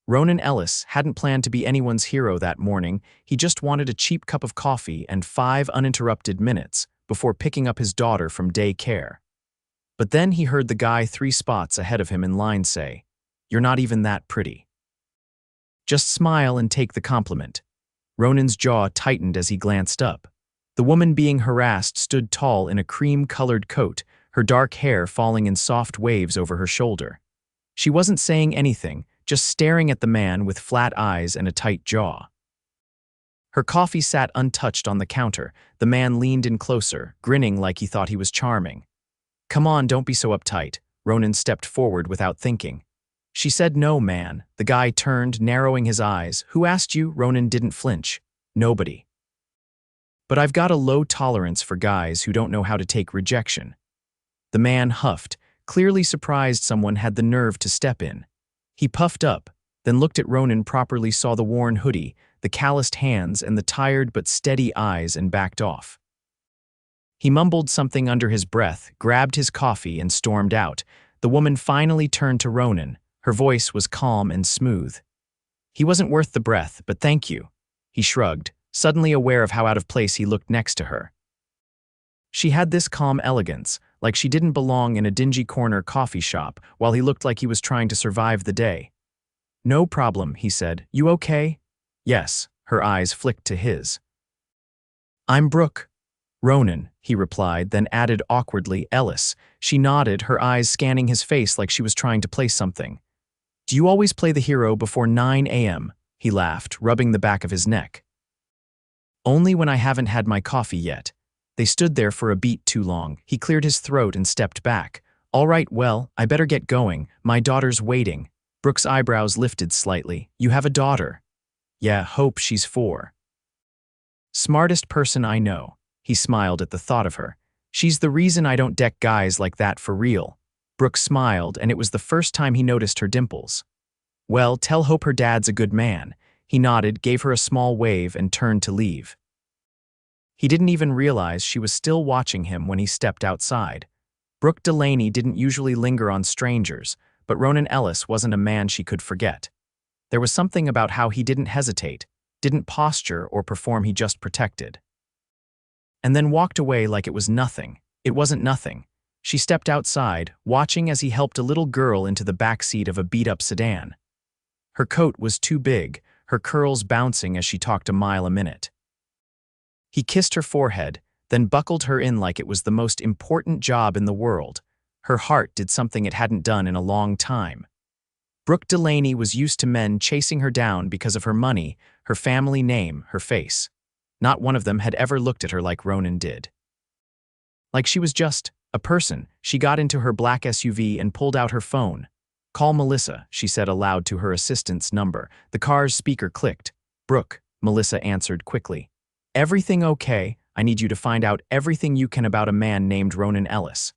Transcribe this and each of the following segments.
Ronan Ellis hadn't planned to be anyone's hero that morning. He just wanted a cheap cup of coffee and 5 uninterrupted minutes before picking up his daughter from daycare. But then he heard the guy 3 spots ahead of him in line say, "You're not even that pretty. Just smile and take the compliment." Ronan's jaw tightened as he glanced up. The woman being harassed stood tall in a cream-colored coat, her dark hair falling in soft waves over her shoulder. She wasn't saying anything, just staring at the man with flat eyes and a tight jaw. Her coffee sat untouched on the counter. The man leaned in closer, grinning like he thought he was charming. "Come on, don't be so uptight." Ronan stepped forward without thinking. "She said no, man." The guy turned, narrowing his eyes. "Who asked you?" Ronan didn't flinch. "Nobody. But I've got a low tolerance for guys who don't know how to take rejection." The man huffed, clearly surprised someone had the nerve to step in. He puffed up, then looked at Ronan properly, saw the worn hoodie, the calloused hands, and the tired but steady eyes, and backed off. He mumbled something under his breath, grabbed his coffee, and stormed out. The woman finally turned to Ronan. Her voice was calm and smooth. He wasn't worth the breath, but thank you. He shrugged, suddenly aware of how out of place he looked next to her. She had this calm elegance, like she didn't belong in a dingy corner coffee shop, while he looked like he was trying to survive the day. "No problem," he said. "You okay?" "Yes." Her eyes flicked to his. "I'm Brooke." "Ronan," he replied, then added awkwardly, "Ellis." She nodded, her eyes scanning his face like she was trying to place something. "Do you always play the hero before 9 a.m.? He laughed, rubbing the back of his neck. "Only when I haven't had my coffee yet." They stood there for a beat too long. He cleared his throat and stepped back. "All right, well, I better get going. My daughter's waiting." Brooke's eyebrows lifted slightly. "You have a daughter?" "Yeah, hope she's 4. "Smartest person I know." He smiled at the thought of her. "She's the reason I don't deck guys like that for real." Brooke smiled, and it was the first time he noticed her dimples. "Well, tell Hope her dad's a good man." He nodded, gave her a small wave, and turned to leave. He didn't even realize she was still watching him when he stepped outside. Brooke Delaney didn't usually linger on strangers, but Ronan Ellis wasn't a man she could forget. There was something about how he didn't hesitate, didn't posture or perform, he just protected. And then walked away like it was nothing. It wasn't nothing. She stepped outside, watching as he helped a little girl into the back seat of a beat-up sedan. Her coat was too big, her curls bouncing as she talked a mile a minute. He kissed her forehead, then buckled her in like it was the most important job in the world. Her heart did something it hadn't done in a long time. Brooke Delaney was used to men chasing her down because of her money, her family name, her face. Not one of them had ever looked at her like Ronan did. Like she was just a person. She got into her black SUV and pulled out her phone. "Call Melissa," she said aloud to her assistant's number. The car's speaker clicked. "Brooke," Melissa answered quickly. "Everything okay? I need you to find out everything you can about a man named Ronan Ellis.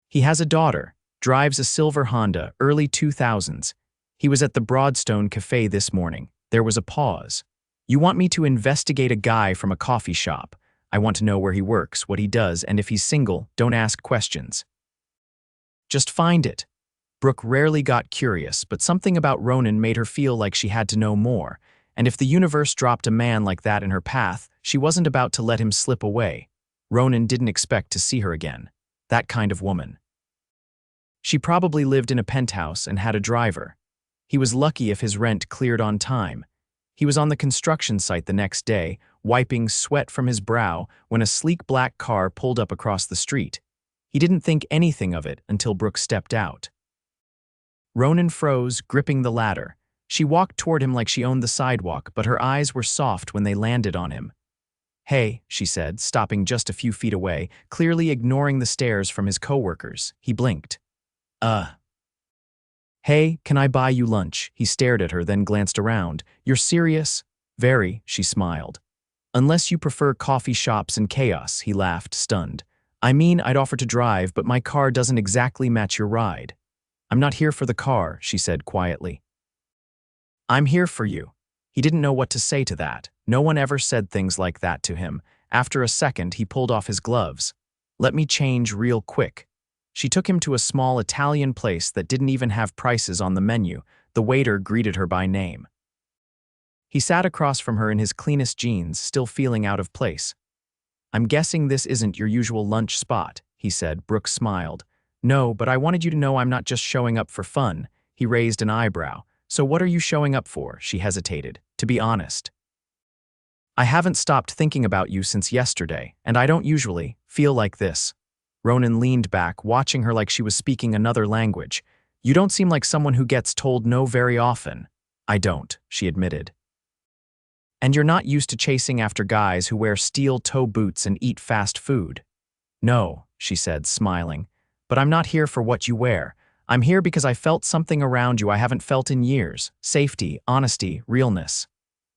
He has a daughter, drives a silver Honda, early 2000s. He was at the Broadstone Cafe this morning." There was a pause. "You want me to investigate a guy from a coffee shop. I want to know where he works, what he does, and if he's single. Don't ask questions. Just find it." Brooke rarely got curious, but something about Ronan made her feel like she had to know more. And if the universe dropped a man like that in her path, she wasn't about to let him slip away. Ronan didn't expect to see her again. That kind of woman. She probably lived in a penthouse and had a driver. He was lucky if his rent cleared on time. He was on the construction site the next day, wiping sweat from his brow, when a sleek black car pulled up across the street. He didn't think anything of it until Brooke stepped out. Ronan froze, gripping the ladder. She walked toward him like she owned the sidewalk, but her eyes were soft when they landed on him. "Hey," she said, stopping just a few feet away, clearly ignoring the stares from his coworkers. He blinked. "Hey, can I buy you lunch?" He stared at her, then glanced around. "You're serious?" "Very," she smiled. "Unless you prefer coffee shops and chaos," he laughed, stunned. "I mean, I'd offer to drive, but my car doesn't exactly match your ride." "I'm not here for the car," she said quietly. "I'm here for you." He didn't know what to say to that. No one ever said things like that to him. After a second, he pulled off his gloves. "Let me change real quick." She took him to a small Italian place that didn't even have prices on the menu. the waiter greeted her by name. He sat across from her in his cleanest jeans, still feeling out of place. "I'm guessing this isn't your usual lunch spot," he said. Brooke smiled. "No, but I wanted you to know I'm not just showing up for fun." He raised an eyebrow. "So what are you showing up for?" She hesitated. "To be honest, I haven't stopped thinking about you since yesterday, and I don't usually feel like this." Ronan leaned back, watching her like she was speaking another language. "You don't seem like someone who gets told no very often." "I don't," she admitted. "And you're not used to chasing after guys who wear steel-toe boots and eat fast food." "No," she said, smiling. "But I'm not here for what you wear. I'm here because I felt something around you I haven't felt in years. Safety, honesty, realness."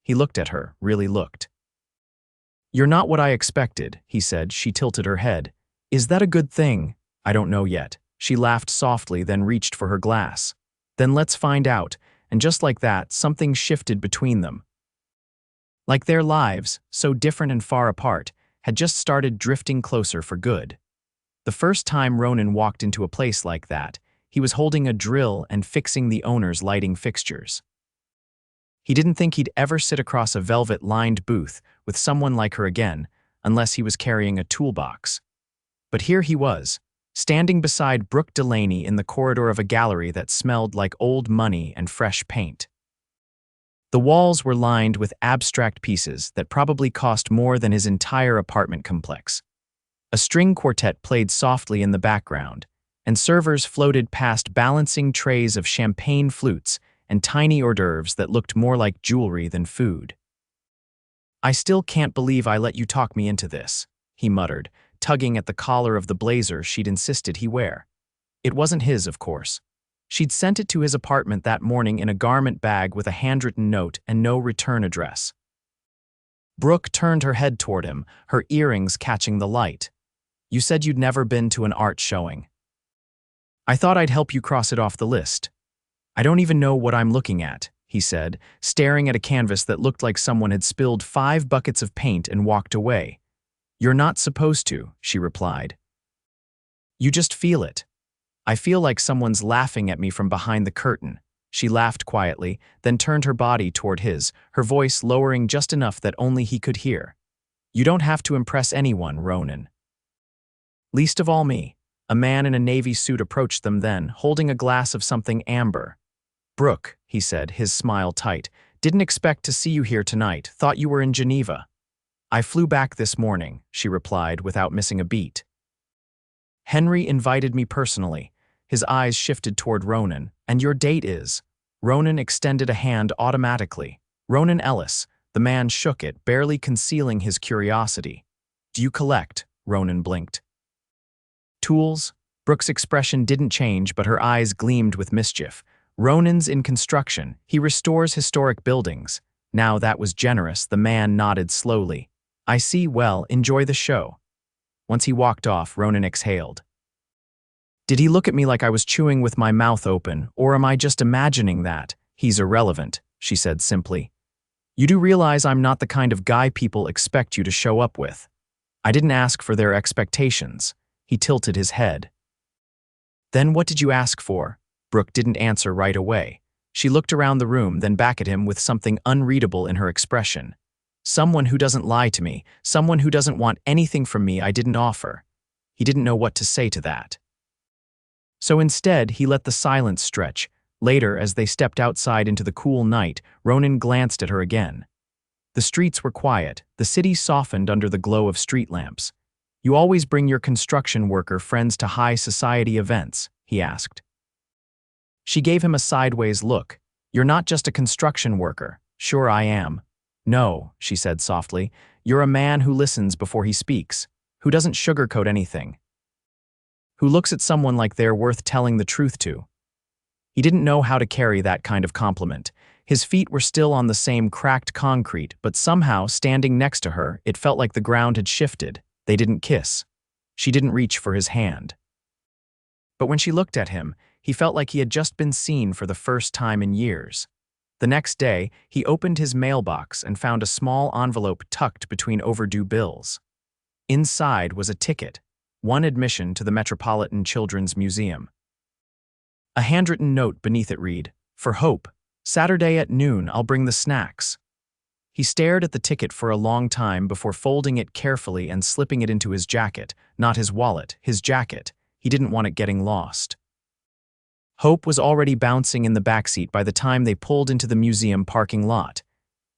He looked at her, really looked. "You're not what I expected," he said. She tilted her head. "Is that a good thing?" "I don't know yet." She laughed softly, then reached for her glass. "Then let's find out." And just like that, something shifted between them. Like their lives, so different and far apart, had just started drifting closer for good. The first time Ronan walked into a place like that, he was holding a drill and fixing the owner's lighting fixtures. He didn't think he'd ever sit across a velvet-lined booth with someone like her again, unless he was carrying a toolbox. But here he was, standing beside Brooke Delaney in the corridor of a gallery that smelled like old money and fresh paint. The walls were lined with abstract pieces that probably cost more than his entire apartment complex. A string quartet played softly in the background, and servers floated past balancing trays of champagne flutes and tiny hors d'oeuvres that looked more like jewelry than food. "I still can't believe I let you talk me into this," he muttered, tugging at the collar of the blazer she'd insisted he wear. It wasn't his, of course. She'd sent it to his apartment that morning in a garment bag with a handwritten note and no return address. Brooke turned her head toward him, her earrings catching the light. "You said you'd never been to an art showing. I thought I'd help you cross it off the list." "I don't even know what I'm looking at," he said, staring at a canvas that looked like someone had spilled 5 buckets of paint and walked away. "You're not supposed to," she replied. "You just feel it." "I feel like someone's laughing at me from behind the curtain." She laughed quietly, then turned her body toward his, her voice lowering just enough that only he could hear. "You don't have to impress anyone, Ronan. Least of all me." A man in a navy suit approached them then, holding a glass of something amber. "Brooke," he said, his smile tight, "didn't expect to see you here tonight. Thought you were in Geneva." "I flew back this morning," she replied without missing a beat. "Henry invited me personally." His eyes shifted toward Ronan. "And your date is?" Ronan extended a hand automatically. "Ronan Ellis." The man shook it, barely concealing his curiosity. "Do you collect?" Ronan blinked. "Tools?" Brooke's expression didn't change, but her eyes gleamed with mischief. "Ronan's in construction. He restores historic buildings." Now that was generous. The man nodded slowly. "I see. Well, enjoy the show." Once he walked off, Ronan exhaled. Did he look at me like I was chewing with my mouth open, or am I just imagining that? "He's irrelevant," she said simply. "You do realize I'm not the kind of guy people expect you to show up with." "I didn't ask for their expectations." He tilted his head. "Then what did you ask for?" Brooke didn't answer right away. She looked around the room, then back at him with something unreadable in her expression. "Someone who doesn't lie to me, someone who doesn't want anything from me I didn't offer." He didn't know what to say to that. So instead, he let the silence stretch. Later, as they stepped outside into the cool night, Ronan glanced at her again. The streets were quiet, the city softened under the glow of street lamps. "You always bring your construction worker friends to high society events?" he asked. She gave him a sideways look. "You're not just a construction worker." "Sure I am." "No," she said softly. "You're a man who listens before he speaks, who doesn't sugarcoat anything, who looks at someone like they're worth telling the truth to." He didn't know how to carry that kind of compliment. His feet were still on the same cracked concrete, but somehow, standing next to her, it felt like the ground had shifted. They didn't kiss. She didn't reach for his hand. But when she looked at him, he felt like he had just been seen for the first time in years. The next day, he opened his mailbox and found a small envelope tucked between overdue bills. Inside was a ticket, one admission to the Metropolitan Children's Museum. A handwritten note beneath it read, For Hope, Saturday at noon, I'll bring the snacks. He stared at the ticket for a long time before folding it carefully and slipping it into his jacket, not his wallet, his jacket. He didn't want it getting lost. Hope was already bouncing in the backseat by the time they pulled into the museum parking lot.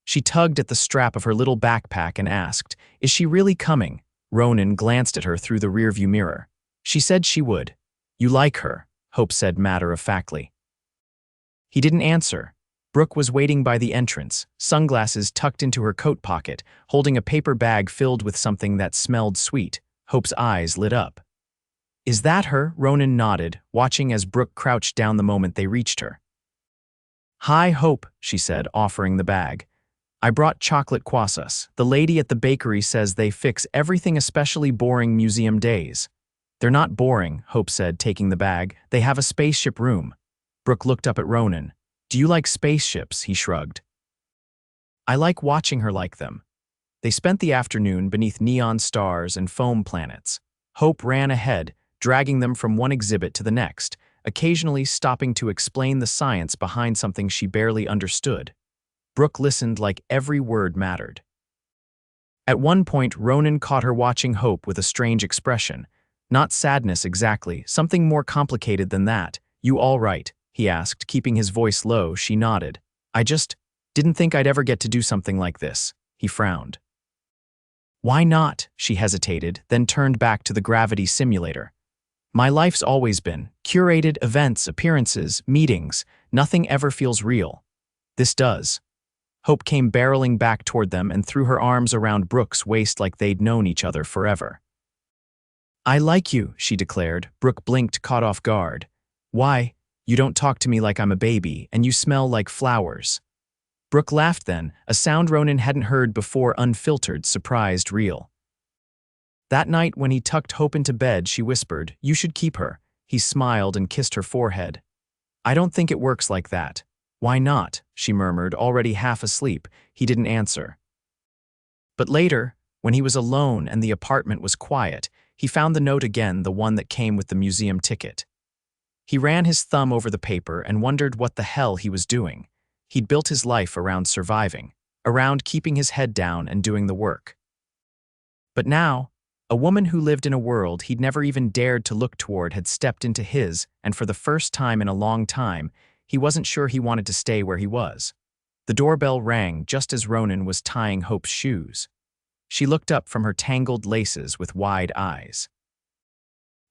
She tugged at the strap of her little backpack and asked, "Is she really coming?" Ronan glanced at her through the rearview mirror. "She said she would." "You like her," Hope said matter-of-factly. He didn't answer. Brooke was waiting by the entrance, sunglasses tucked into her coat pocket, holding a paper bag filled with something that smelled sweet. Hope's eyes lit up. "Is that her?" Ronan nodded, watching as Brooke crouched down the moment they reached her. "Hi, Hope," she said, offering the bag. "I brought chocolate croissants. The lady at the bakery says they fix everything, especially boring museum days." "They're not boring," Hope said, taking the bag. "They have a spaceship room." Brooke looked up at Ronan. "Do you like spaceships?" He shrugged. "I like watching her like them." They spent the afternoon beneath neon stars and foam planets. Hope ran ahead, dragging them from one exhibit to the next, occasionally stopping to explain the science behind something she barely understood. Brooke listened like every word mattered. At one point, Ronan caught her watching Hope with a strange expression. Not sadness exactly, something more complicated than that. "You all right?" he asked, keeping his voice low. She nodded. "I just didn't think I'd ever get to do something like this." He frowned. "Why not?" She hesitated, then turned back to the gravity simulator. "My life's always been curated events, appearances, meetings. Nothing ever feels real. This does." Hope came barreling back toward them and threw her arms around Brooke's waist like they'd known each other forever. "I like you," she declared. Brooke blinked, caught off guard. "Why? You don't talk to me like I'm a baby, and you smell like flowers." Brooke laughed then, a sound Ronan hadn't heard before, unfiltered, surprised, real. That night, when he tucked Hope into bed, she whispered, "You should keep her." He smiled and kissed her forehead. "I don't think it works like that." "Why not?" she murmured, already half asleep. He didn't answer. But later, when he was alone and the apartment was quiet, he found the note again, the one that came with the museum ticket. He ran his thumb over the paper and wondered what the hell he was doing. He'd built his life around surviving, around keeping his head down and doing the work. But now, a woman who lived in a world he'd never even dared to look toward had stepped into his, and for the first time in a long time, he wasn't sure he wanted to stay where he was. The doorbell rang just as Ronan was tying Hope's shoes. She looked up from her tangled laces with wide eyes.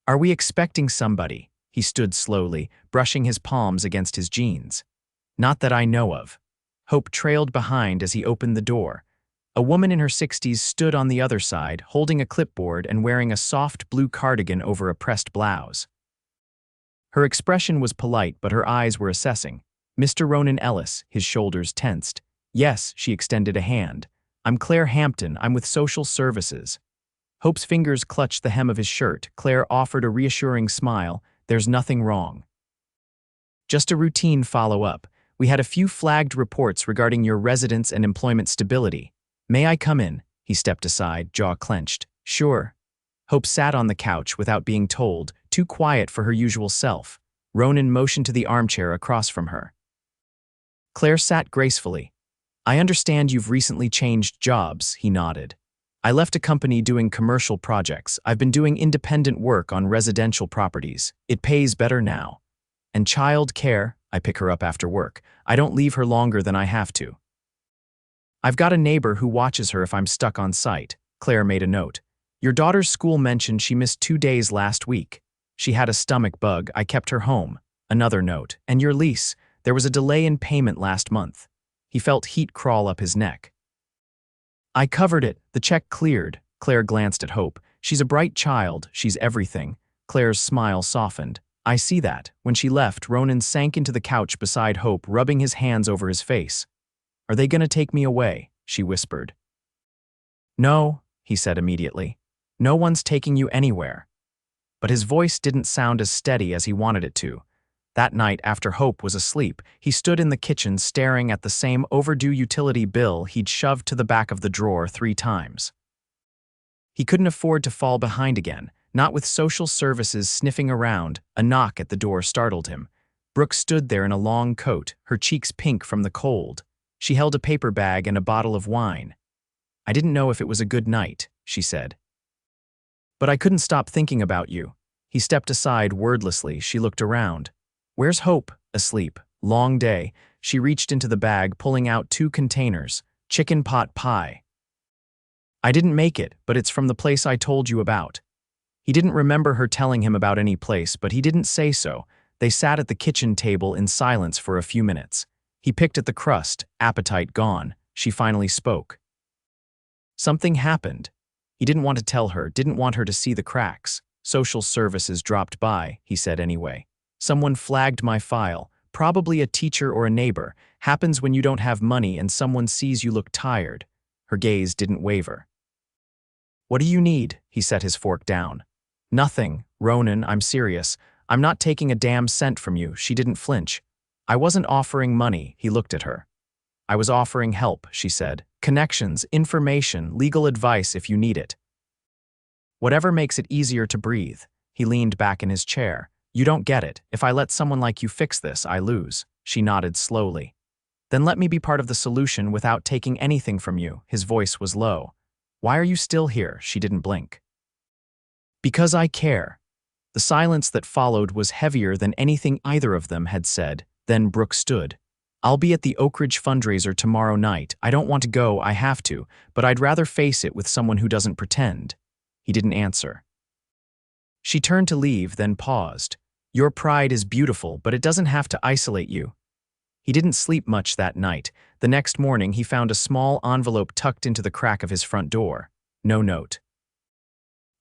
"Are we expecting somebody?" He stood slowly, brushing his palms against his jeans. "Not that I know of." Hope trailed behind as he opened the door. A woman in her 60s stood on the other side, holding a clipboard and wearing a soft blue cardigan over a pressed blouse. Her expression was polite, but her eyes were assessing. "Mr. Ronan Ellis," his shoulders tensed. "Yes," she extended a hand. "I'm Claire Hampton. I'm with Social Services." Hope's fingers clutched the hem of his shirt. Claire offered a reassuring smile. "There's nothing wrong. Just a routine follow-up. We had a few flagged reports regarding your residence and employment stability. May I come in?" He stepped aside, jaw clenched. "Sure." Hope sat on the couch without being told, too quiet for her usual self. Ronan motioned to the armchair across from her. Claire sat gracefully. "I understand you've recently changed jobs," he nodded. "I left a company doing commercial projects. I've been doing independent work on residential properties. It pays better now. And child care, I pick her up after work. I don't leave her longer than I have to. I've got a neighbor who watches her if I'm stuck on site." Claire made a note. "Your daughter's school mentioned she missed 2 days last week. She had a stomach bug. I kept her home." Another note. "And your lease. There was a delay in payment last month." He felt heat crawl up his neck. "I covered it. The check cleared." Claire glanced at Hope. "She's a bright child. She's everything." Claire's smile softened. "I see that." When she left, Ronan sank into the couch beside Hope, rubbing his hands over his face. "Are they gonna take me away?" she whispered. "No," he said immediately. "No one's taking you anywhere." But his voice didn't sound as steady as he wanted it to. That night, after Hope was asleep, he stood in the kitchen staring at the same overdue utility bill he'd shoved to the back of the drawer 3 times. He couldn't afford to fall behind again, not with Social Services sniffing around. A knock at the door startled him. Brooke stood there in a long coat, her cheeks pink from the cold. She held a paper bag and a bottle of wine. "I didn't know if it was a good night," she said. "But I couldn't stop thinking about you." He stepped aside wordlessly. She looked around. "Where's Hope?" "Asleep. Long day." She reached into the bag, pulling out 2 containers. "Chicken pot pie." "I didn't make it, but it's from the place I told you about." He didn't remember her telling him about any place, but he didn't say so. They sat at the kitchen table in silence for a few minutes. He picked at the crust, appetite gone. She finally spoke. "Something happened." He didn't want to tell her, didn't want her to see the cracks. "Social services dropped by," he said anyway. "Someone flagged my file, probably a teacher or a neighbor. Happens when you don't have money and someone sees you look tired." Her gaze didn't waver. "What do you need?" He set his fork down. "Nothing, Ronan, I'm serious. I'm not taking a damn cent from you." She didn't flinch. "I wasn't offering money." He looked at her. "I was offering help," she said. "Connections, information, legal advice if you need it. Whatever makes it easier to breathe." He leaned back in his chair. "You don't get it. If I let someone like you fix this, I lose." She nodded slowly. "Then let me be part of the solution without taking anything from you." His voice was low. "Why are you still here?" She didn't blink. "Because I care." The silence that followed was heavier than anything either of them had said. Then Brooke stood. "I'll be at the Oak Ridge fundraiser tomorrow night. I don't want to go, I have to, but I'd rather face it with someone who doesn't pretend." He didn't answer. She turned to leave, then paused. "Your pride is beautiful, but it doesn't have to isolate you." He didn't sleep much that night. The next morning, he found a small envelope tucked into the crack of his front door. No note.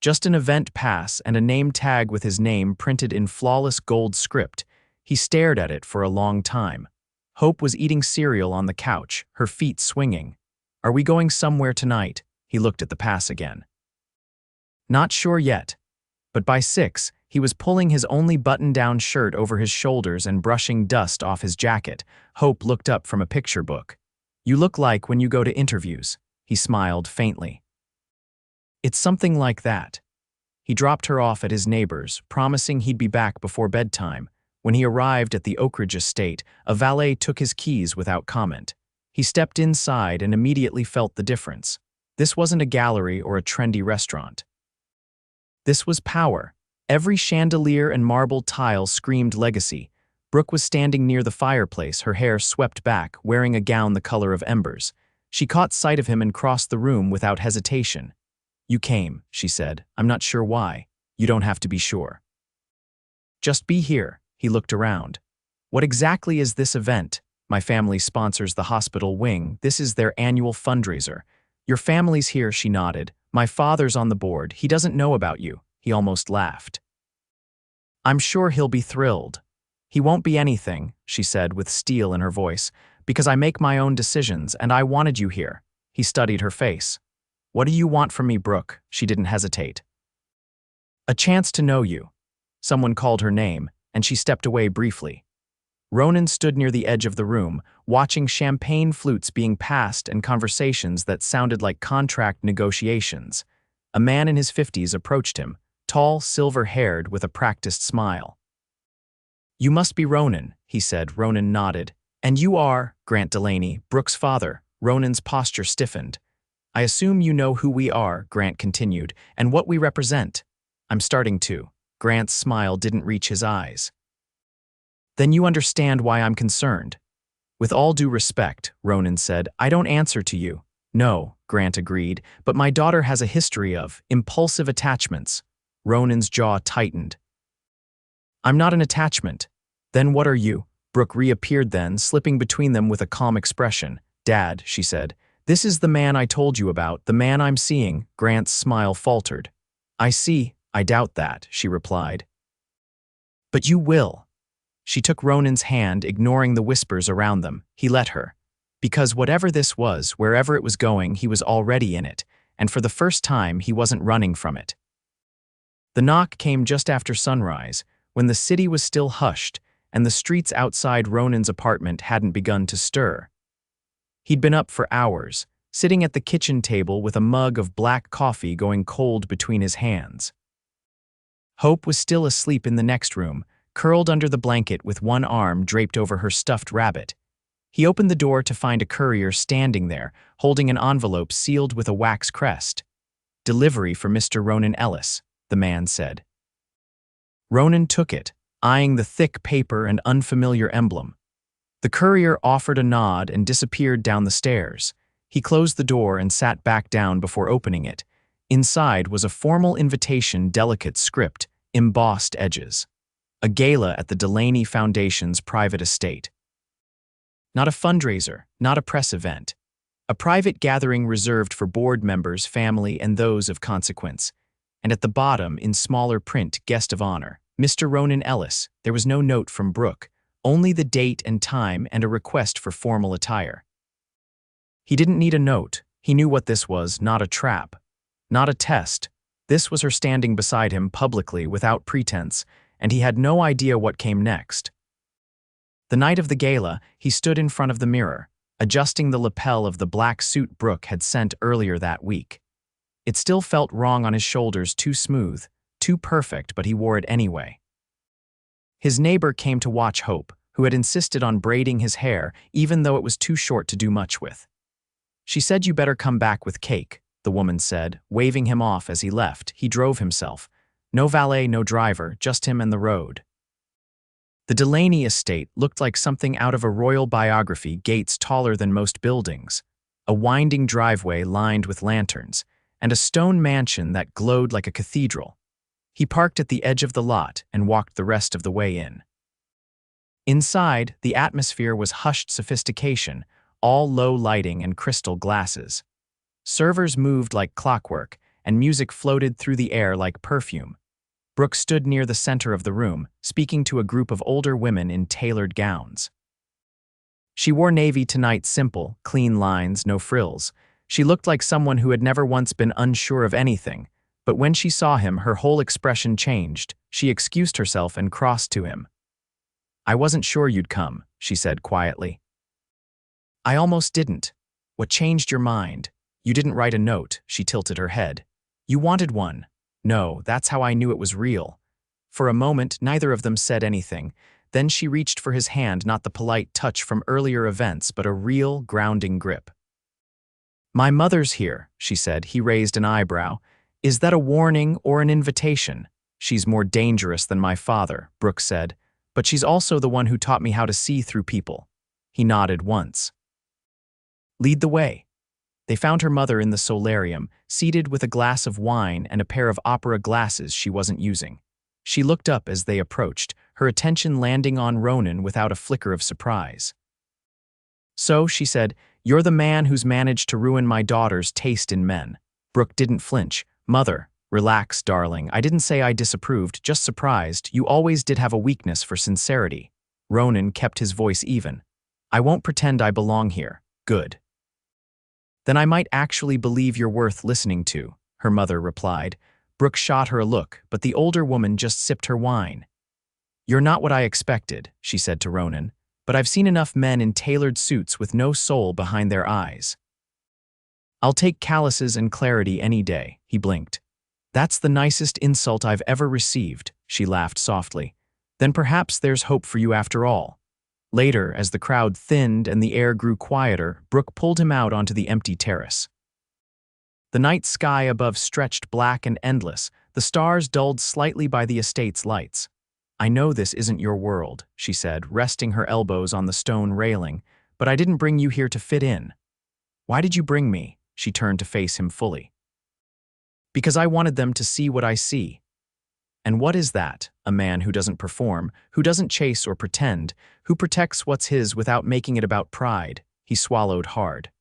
Just an event pass and a name tag with his name printed in flawless gold script. He stared at it for a long time. Hope was eating cereal on the couch, her feet swinging. "Are we going somewhere tonight?" He looked at the pass again. "Not sure yet." But by 6, he was pulling his only button-down shirt over his shoulders and brushing dust off his jacket. Hope looked up from a picture book. "You look like when you go to interviews." He smiled faintly. "It's something like that." He dropped her off at his neighbor's, promising he'd be back before bedtime. When he arrived at the Oak Ridge estate, a valet took his keys without comment. He stepped inside and immediately felt the difference. This wasn't a gallery or a trendy restaurant. This was power. Every chandelier and marble tile screamed legacy. Brooke was standing near the fireplace, her hair swept back, wearing a gown the color of embers. She caught sight of him and crossed the room without hesitation. "You came," she said. "I'm not sure why. You don't have to be sure. Just be here." He looked around. "What exactly is this event?" "My family sponsors the hospital wing. This is their annual fundraiser." "Your family's here," she nodded. "My father's on the board. He doesn't know about you." He almost laughed. "I'm sure he'll be thrilled." "He won't be anything," she said with steel in her voice, "because I make my own decisions and I wanted you here." He studied her face. "What do you want from me, Brooke?" She didn't hesitate. "A chance to know you." Someone called her name, and she stepped away briefly. Ronan stood near the edge of the room, watching champagne flutes being passed and conversations that sounded like contract negotiations. A man in his 50s approached him, tall, silver-haired, with a practiced smile. "You must be Ronan," he said. Ronan nodded. "And you are Grant Delaney, Brooke's father." Ronan's posture stiffened. "I assume you know who we are," Grant continued, "and what we represent." "I'm starting to." Grant's smile didn't reach his eyes. "Then you understand why I'm concerned." "With all due respect," Ronan said, "I don't answer to you." "No," Grant agreed, "but my daughter has a history of impulsive attachments." Ronan's jaw tightened. "I'm not an attachment." "Then what are you?" Brooke reappeared then, slipping between them with a calm expression. "Dad," she said, "this is the man I told you about, the man I'm seeing." Grant's smile faltered. "I see. I doubt that," she replied. "But you will." She took Ronan's hand, ignoring the whispers around them. He let her. Because whatever this was, wherever it was going, he was already in it, and for the first time, he wasn't running from it. The knock came just after sunrise, when the city was still hushed, and the streets outside Ronan's apartment hadn't begun to stir. He'd been up for hours, sitting at the kitchen table with a mug of black coffee going cold between his hands. Hope was still asleep in the next room, curled under the blanket with one arm draped over her stuffed rabbit. He opened the door to find a courier standing there, holding an envelope sealed with a wax crest. "Delivery for Mr. Ronan Ellis," the man said. Ronan took it, eyeing the thick paper and unfamiliar emblem. The courier offered a nod and disappeared down the stairs. He closed the door and sat back down before opening it. Inside was a formal invitation, delicate script, embossed edges. A gala at the Delaney Foundation's private estate. Not a fundraiser, not a press event. A private gathering reserved for board members, family, and those of consequence. And at the bottom, in smaller print, guest of honor, Mr. Ronan Ellis. There was no note from Brooke, only the date and time and a request for formal attire. He didn't need a note. He knew what this was, not a trap. Not a test. This was her standing beside him publicly without pretense, and he had no idea what came next. The night of the gala, he stood in front of the mirror, adjusting the lapel of the black suit Brooke had sent earlier that week. It still felt wrong on his shoulders, too smooth, too perfect, but he wore it anyway. His neighbor came to watch Hope, who had insisted on braiding his hair even though it was too short to do much with. "She said you better come back with cake," the woman said, waving him off as he left. He drove himself. No valet, no driver, just him and the road. The Delaney estate looked like something out of a royal biography, gates taller than most buildings, a winding driveway lined with lanterns, and a stone mansion that glowed like a cathedral. He parked at the edge of the lot and walked the rest of the way in. Inside, the atmosphere was hushed sophistication, all low lighting and crystal glasses. Servers moved like clockwork, and music floated through the air like perfume. Brooke stood near the center of the room, speaking to a group of older women in tailored gowns. She wore navy tonight, simple, clean lines, no frills. She looked like someone who had never once been unsure of anything, but when she saw him, her whole expression changed. She excused herself and crossed to him. "I wasn't sure you'd come," she said quietly. "I almost didn't. What changed your mind? You didn't write a note," she tilted her head. "You wanted one." "No, that's how I knew it was real." For a moment, neither of them said anything. Then she reached for his hand, not the polite touch from earlier events, but a real, grounding grip. "My mother's here," she said. He raised an eyebrow. "Is that a warning or an invitation?" "She's more dangerous than my father," Brooke said, "but she's also the one who taught me how to see through people." He nodded once. "Lead the way." They found her mother in the solarium, seated with a glass of wine and a pair of opera glasses she wasn't using. She looked up as they approached, her attention landing on Ronan without a flicker of surprise. "So," she said, "you're the man who's managed to ruin my daughter's taste in men." Brooke didn't flinch. "Mother, relax, darling. I didn't say I disapproved, just surprised. You always did have a weakness for sincerity." Ronan kept his voice even. "I won't pretend I belong here. Good. Then I might actually believe you're worth listening to," her mother replied. Brooke shot her a look, but the older woman just sipped her wine. "You're not what I expected," she said to Ronan, "but I've seen enough men in tailored suits with no soul behind their eyes." "I'll take calluses and clarity any day," he blinked. "That's the nicest insult I've ever received," she laughed softly. "Then perhaps there's hope for you after all." Later, as the crowd thinned and the air grew quieter, Brooke pulled him out onto the empty terrace. The night sky above stretched black and endless, the stars dulled slightly by the estate's lights. "I know this isn't your world," she said, resting her elbows on the stone railing, "but I didn't bring you here to fit in." "Why did you bring me?" She turned to face him fully. "Because I wanted them to see what I see." And what is that? A man who doesn't perform, who doesn't chase or pretend, who protects what's his without making it about pride. He swallowed hard.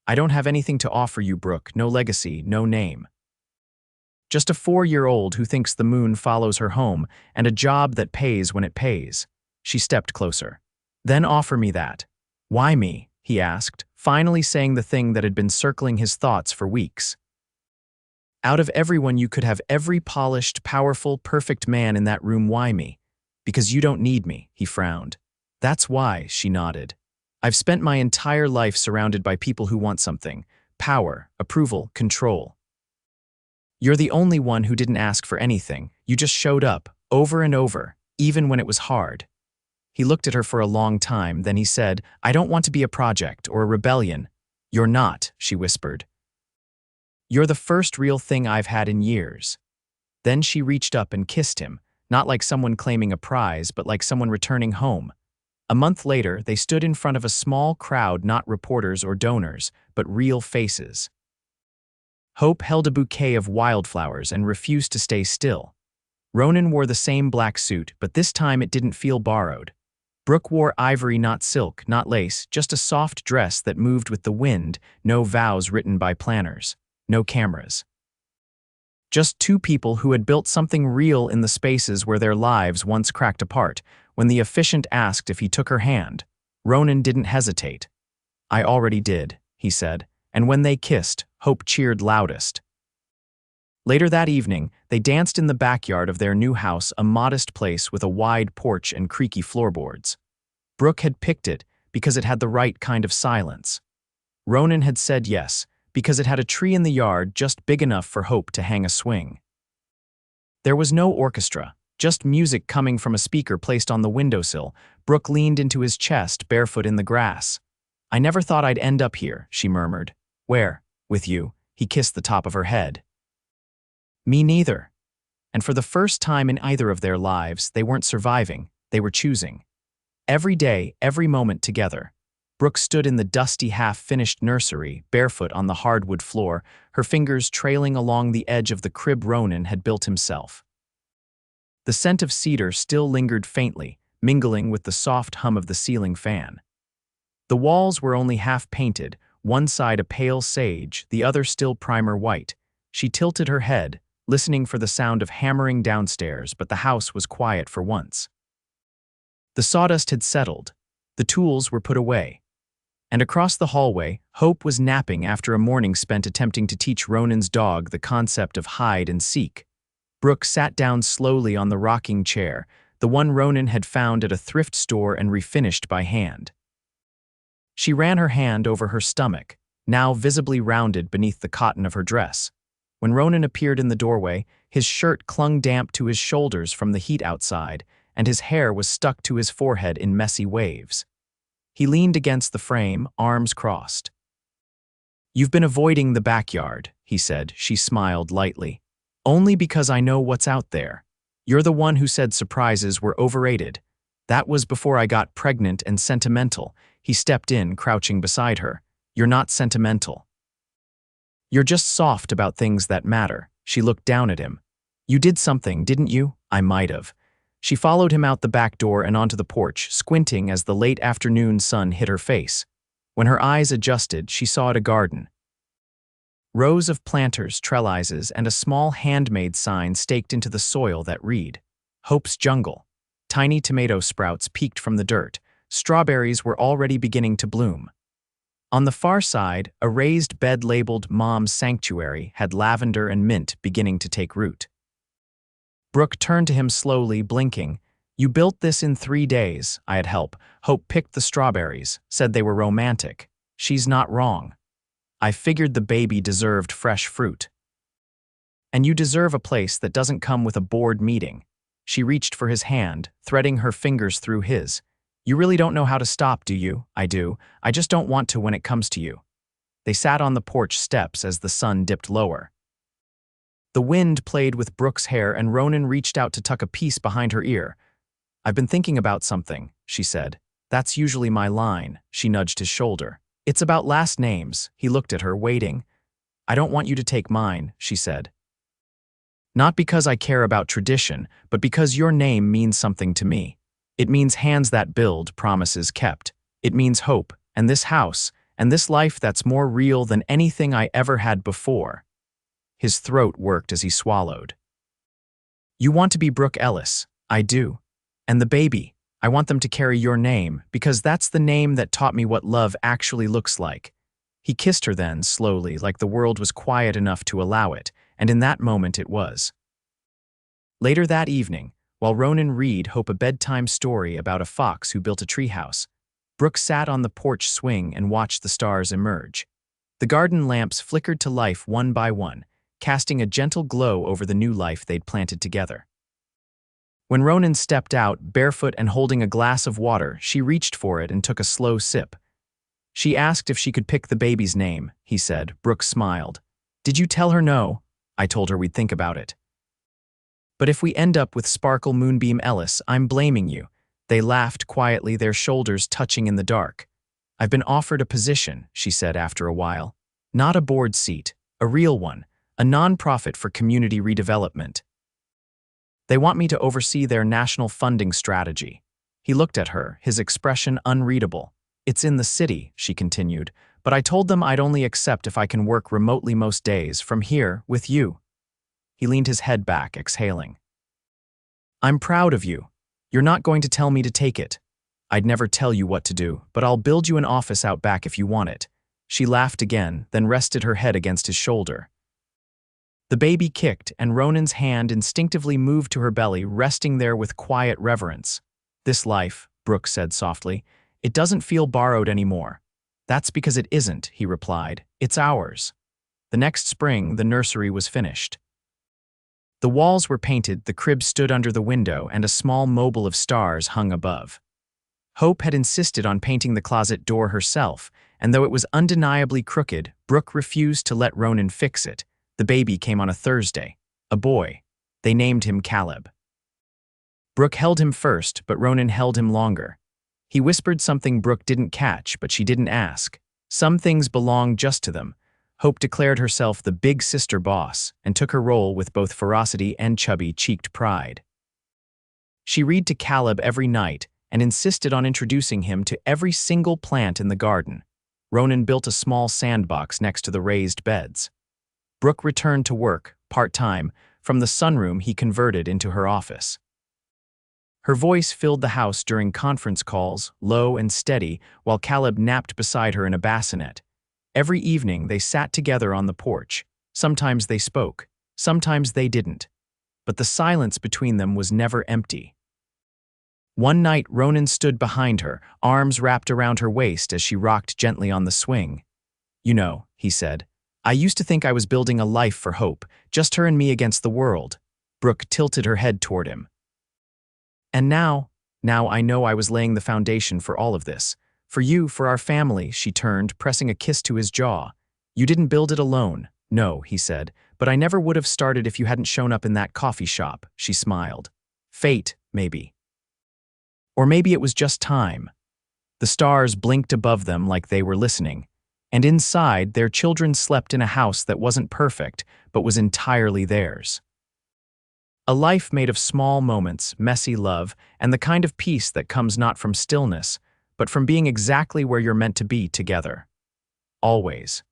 "I don't have anything to offer you, Brooke. No legacy, no name. Just a 4-year-old who thinks the moon follows her home and a job that pays when it pays." She stepped closer. "Then offer me that." "Why me?" he asked, finally saying the thing that had been circling his thoughts for weeks. "Out of everyone you could have every polished, powerful, perfect man in that room. Why me?" "Because you don't need me," he frowned. "That's why," she nodded. "I've spent my entire life surrounded by people who want something. Power, approval, control. You're the only one who didn't ask for anything. You just showed up, over and over. even when it was hard. He looked at her for a long time, then he said, "I don't want to be a project or a rebellion." "You're not," she whispered. "You're the first real thing I've had in years." Then she reached up and kissed him, not like someone claiming a prize, but like someone returning home. A month later, they stood in front of a small crowd, not reporters or donors, but real faces. Hope held a bouquet of wildflowers and refused to stay still. Ronan wore the same black suit, but this time it didn't feel borrowed. Brooke wore ivory, not silk, not lace, just a soft dress that moved with the wind, no vows written by planners, no cameras. Just two people who had built something real in the spaces where their lives once cracked apart. When the officiant asked if he took her hand, Ronan didn't hesitate. "I already did," he said, and when they kissed, Hope cheered loudest. Later that evening, they danced in the backyard of their new house, a modest place with a wide porch and creaky floorboards. Brooke had picked it because it had the right kind of silence. Ronan had said yes, because it had a tree in the yard just big enough for Hope to hang a swing. There was no orchestra, just music coming from a speaker placed on the windowsill. Brooke leaned into his chest, barefoot in the grass. "I never thought I'd end up here," she murmured. "Where? With you?" He kissed the top of her head. "Me neither." And for the first time in either of their lives, they weren't surviving, they were choosing. Every day, every moment together. Brooke stood in the dusty, half-finished nursery, barefoot on the hardwood floor, her fingers trailing along the edge of the crib Ronan had built himself. The scent of cedar still lingered faintly, mingling with the soft hum of the ceiling fan. The walls were only half-painted, one side a pale sage, the other still primer white. She tilted her head, listening for the sound of hammering downstairs, but the house was quiet for once. The sawdust had settled. The tools were put away. And across the hallway, Hope was napping after a morning spent attempting to teach Ronan's dog the concept of hide and seek. Brooke sat down slowly on the rocking chair, the one Ronan had found at a thrift store and refinished by hand. She ran her hand over her stomach, now visibly rounded beneath the cotton of her dress. When Ronan appeared in the doorway, his shirt clung damp to his shoulders from the heat outside, and his hair was stuck to his forehead in messy waves. He leaned against the frame, arms crossed. "You've been avoiding the backyard," he said. She smiled lightly. "Only because I know what's out there. You're the one who said surprises were overrated. That was before I got pregnant and sentimental." He stepped in, crouching beside her. "You're not sentimental. You're just soft about things that matter." She looked down at him. "You did something, didn't you?" "I might have." She followed him out the back door and onto the porch, squinting as the late afternoon sun hit her face. When her eyes adjusted, she saw a garden. Rows of planters, trellises, and a small handmade sign staked into the soil that read, "Hope's Jungle." Tiny tomato sprouts peeked from the dirt. Strawberries were already beginning to bloom. On the far side, a raised bed labeled Mom's Sanctuary had lavender and mint beginning to take root. Brooke turned to him slowly, blinking. "You built this in 3 days. I had help." Hope picked the strawberries, said they were romantic. "She's not wrong. I figured the baby deserved fresh fruit. And you deserve a place that doesn't come with a board meeting." She reached for his hand, threading her fingers through his. "You really don't know how to stop, do you?" "I do. I just don't want to when it comes to you." They sat on the porch steps as the sun dipped lower. The wind played with Brooke's hair and Ronan reached out to tuck a piece behind her ear. "I've been thinking about something," she said. "That's usually my line." She nudged his shoulder. "It's about last names." He looked at her, waiting. "I don't want you to take mine," she said. "Not because I care about tradition, but because your name means something to me. It means hands that build, promises kept. It means hope, and this house, and this life that's more real than anything I ever had before." His throat worked as he swallowed. "You want to be Brooke Ellis." "I do. And the baby, I want them to carry your name, because that's the name that taught me what love actually looks like." He kissed her then, slowly, like the world was quiet enough to allow it, and in that moment it was. Later that evening, while Ronan read Hope a bedtime story about a fox who built a treehouse, Brooke sat on the porch swing and watched the stars emerge. The garden lamps flickered to life one by one, casting a gentle glow over the new life they'd planted together. When Ronan stepped out, barefoot and holding a glass of water, she reached for it and took a slow sip. She asked if she could pick the baby's name, he said. Brooke smiled. Did you tell her no? I told her we'd think about it. But if we end up with Sparkle Moonbeam Ellis, I'm blaming you. They laughed quietly, their shoulders touching in the dark. I've been offered a position, she said after a while. Not a board seat, a real one, a non-profit for community redevelopment. They want me to oversee their national funding strategy. He looked at her, his expression unreadable. It's in the city, she continued, but I told them I'd only accept if I can work remotely most days, from here, with you. He leaned his head back, exhaling. I'm proud of you. You're not going to tell me to take it. I'd never tell you what to do, but I'll build you an office out back if you want it. She laughed again, then rested her head against his shoulder. The baby kicked, and Ronan's hand instinctively moved to her belly, resting there with quiet reverence. This life, Brooke said softly, it doesn't feel borrowed anymore. That's because it isn't, he replied. It's ours. The next spring, the nursery was finished. The walls were painted, the crib stood under the window, and a small mobile of stars hung above. Hope had insisted on painting the closet door herself, and though it was undeniably crooked, Brooke refused to let Ronan fix it. The baby came on a Thursday. A boy. They named him Caleb. Brooke held him first, but Ronan held him longer. He whispered something Brooke didn't catch, but she didn't ask. Some things belong just to them. Hope declared herself the big sister boss and took her role with both ferocity and chubby-cheeked pride. She read to Caleb every night and insisted on introducing him to every single plant in the garden. Ronan built a small sandbox next to the raised beds. Brooke returned to work, part-time, from the sunroom he converted into her office. Her voice filled the house during conference calls, low and steady, while Caleb napped beside her in a bassinet. Every evening they sat together on the porch. Sometimes they spoke, sometimes they didn't. But the silence between them was never empty. One night Ronan stood behind her, arms wrapped around her waist as she rocked gently on the swing. You know, he said, I used to think I was building a life for Hope, just her and me against the world. Brooke tilted her head toward him. And now I know I was laying the foundation for all of this. For you, for our family, she turned, pressing a kiss to his jaw. You didn't build it alone. No, he said, but I never would have started if you hadn't shown up in that coffee shop, she smiled. Fate, maybe. Or maybe it was just time. The stars blinked above them like they were listening, and inside their children slept in a house that wasn't perfect, but was entirely theirs. A life made of small moments, messy love, and the kind of peace that comes not from stillness, but from being exactly where you're meant to be together. Always.